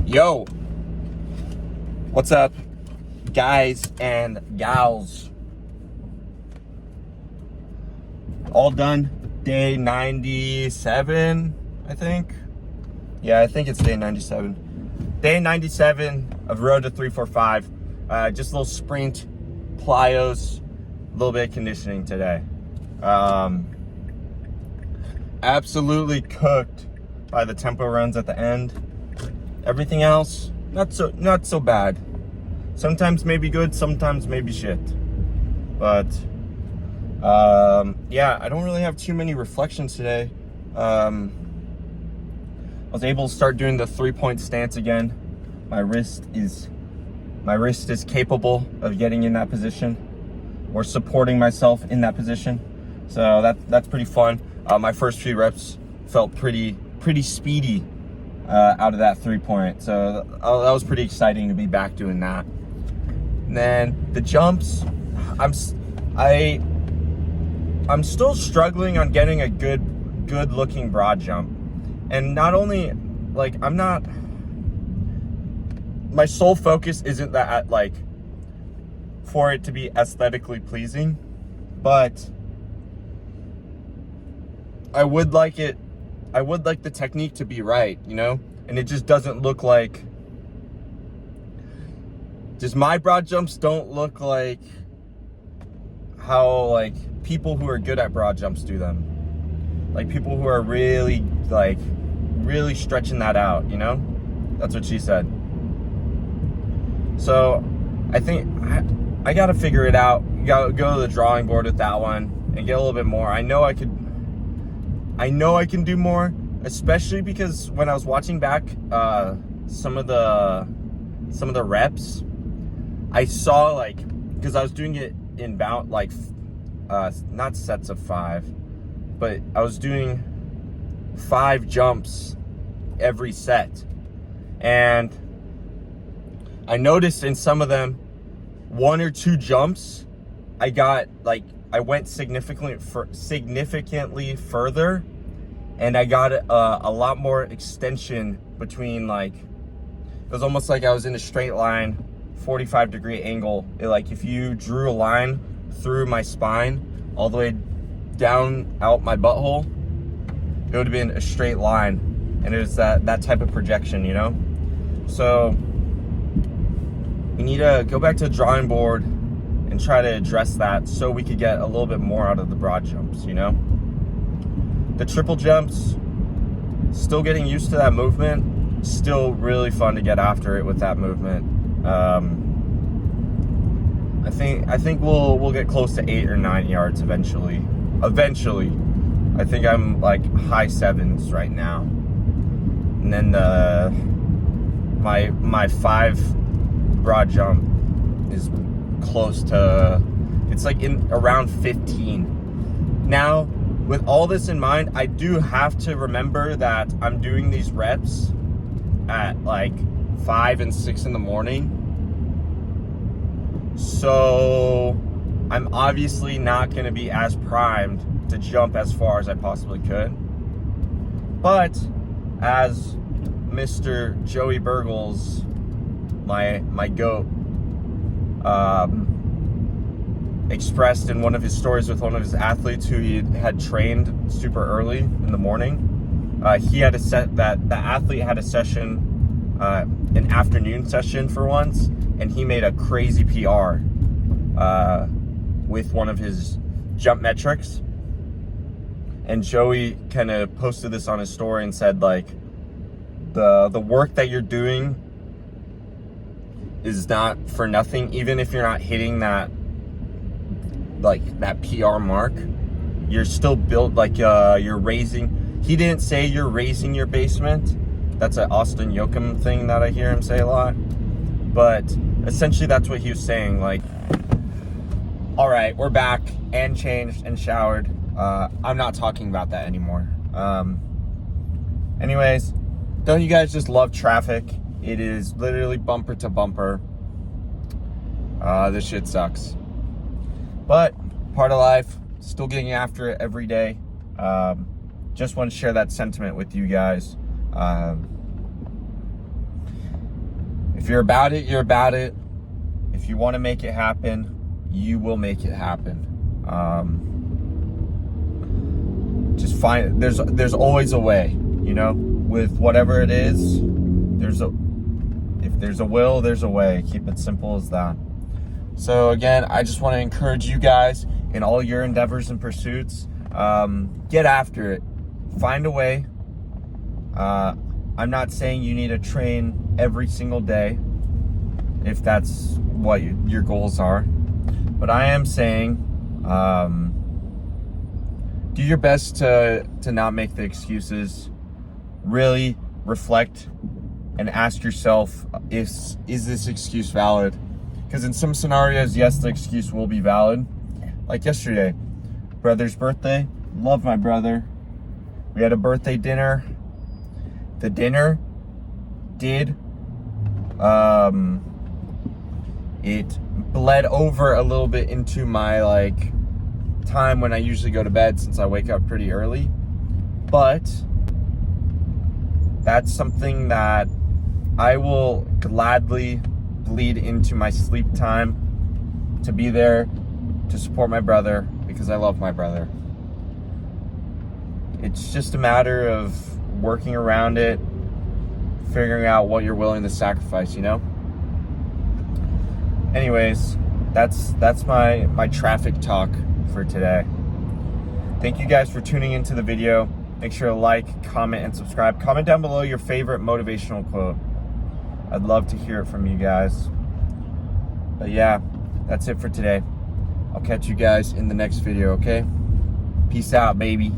Yo, what's up, guys and gals? All done. Day 97, I think. Yeah, I think it's day 97. Day 97 of Road to 345. Just a little sprint, plyos, a little bit of conditioning today. Absolutely cooked by the tempo runs at the end. Everything else, not so bad. Sometimes maybe good, sometimes maybe shit. But yeah, I don't really have too many reflections today. I was able to start doing the 3-point stance again. My wrist is capable of getting in that position or supporting myself in that position. So that's pretty fun. My first few reps felt pretty speedy out of that 3-point. So that was pretty exciting to be back doing that. And then the jumps, I'm still struggling on getting a good looking broad jump. And not only, like, my sole focus isn't that, like, for it to be aesthetically pleasing, but I would like the technique to be right, you know? And it just doesn't look like, just my broad jumps don't look like how, like, people who are good at broad jumps do them. Like, people who are really stretching that out, you know? That's what she said. So I think I gotta figure it out. Go to the drawing board with that one and get a little bit more. I know I can do more, especially because when I was watching back some of the reps, I saw, like, because I was doing it in bound, like, not sets of 5, but I was doing 5 jumps every set, and I noticed in some of them, 1 or 2 jumps, I went significantly further, and I got a lot more extension between, like, it was almost like I was in a straight line, 45-degree angle. Like, if you drew a line through my spine all the way down out my butthole, it would have been a straight line, and it was that type of projection, you know? So we need to go back to the drawing board and try to address that so we could get a little bit more out of the broad jumps, you know? The triple jumps, still getting used to that movement, still really fun to get after it with that movement. I think we'll get close to 8 or 9 yards eventually. I think I'm like high 7s right now. And then my 5 broad jump is close to, it's like in around 15. Now, with all this in mind, I do have to remember that I'm doing these reps at like 5 and 6 in the morning. So I'm obviously not going to be as primed to jump as far as I possibly could. But as Mr. Joey Burgles, my goat, expressed in one of his stories with one of his athletes who he had trained super early in the morning, he had the athlete had a session, an afternoon session for once, and he made a crazy PR with one of his jump metrics. And Joey kind of posted this on his story and said, like, the work that you're doing is not for nothing. Even if you're not hitting that, like, that PR mark, you're still built, like, you're raising. He didn't say you're raising your basement. That's an Austin Jochum thing that I hear him say a lot. But essentially that's what he was saying. Like, all right, we're back and changed and showered. I'm not talking about that anymore. Anyways, don't you guys just love traffic? It is literally bumper to bumper. This shit sucks. But part of life, still getting after it every day. Just want to share that sentiment with you guys. If you're about it, you're about it. If you want to make it happen, you will make it happen. Just find, there's always a way, you know, with whatever it is. If there's a will, there's a way. Keep it simple as that. So again, I just want to encourage you guys in all your endeavors and pursuits, get after it. Find a way. I'm not saying you need to train every single day if that's what your goals are, but I am saying do your best to not make the excuses. Really reflect and ask yourself, is this excuse valid? Because in some scenarios, yes, the excuse will be valid. Like yesterday, brother's birthday. Love my brother. We had a birthday dinner. The dinner did, it bled over a little bit into my like time when I usually go to bed, since I wake up pretty early. But that's something that I will gladly bleed into my sleep time to be there to support my brother, because I love my brother. It's just a matter of working around it, figuring out what you're willing to sacrifice, you know? Anyways, that's my traffic talk for today. Thank you guys for tuning into the video. Make sure to like, comment, and subscribe. Comment down below your favorite motivational quote. I'd love to hear it from you guys. But yeah, that's it for today. I'll catch you guys in the next video, okay? Peace out, baby.